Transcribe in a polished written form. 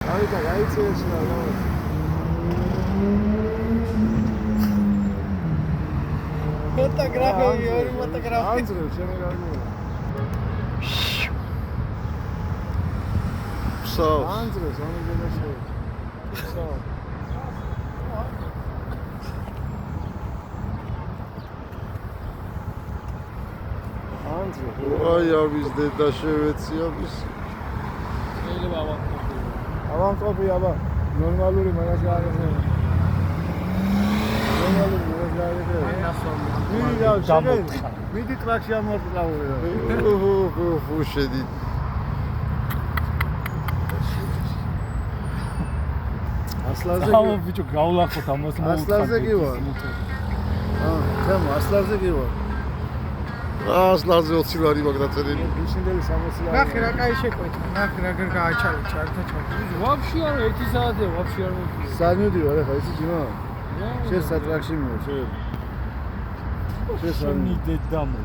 Harika, gayet seviyesinde adamı. Fotoğrafı yiyorum, fotoğrafı. Anzırıyor, seni görmüyor. Sağ ol. Anzırıyor, sonra göre şey. Sağ ol. Anzırıyor. Vay ya bizde daşevet ya biz. Neyle baba? Avan kapıyı ama. Normal ürün, bana çağırıyor. Normal ürün, bana çağırıyor. Bir ya şeker. Bir dik akşam ortada vuruyor. Bu şedid. Tamam bir çok gavlak fotoğrafı mı? Aslarzdaki var. Tamam, aslarzdaki var. Aslarze otsivari მაგდაწერილი. İçinde de saması lazım. ნახე კაი შეკვეთა, ნახე რა გააჩალე ჩართა ჩართა. Вообще არა, 1 საათია, вообще არ მოხდა. Sanıyor diyor, ეხა ისი ჯიმა. შენ სატრაქში მივა, შენ. შენ შენი დედა მო.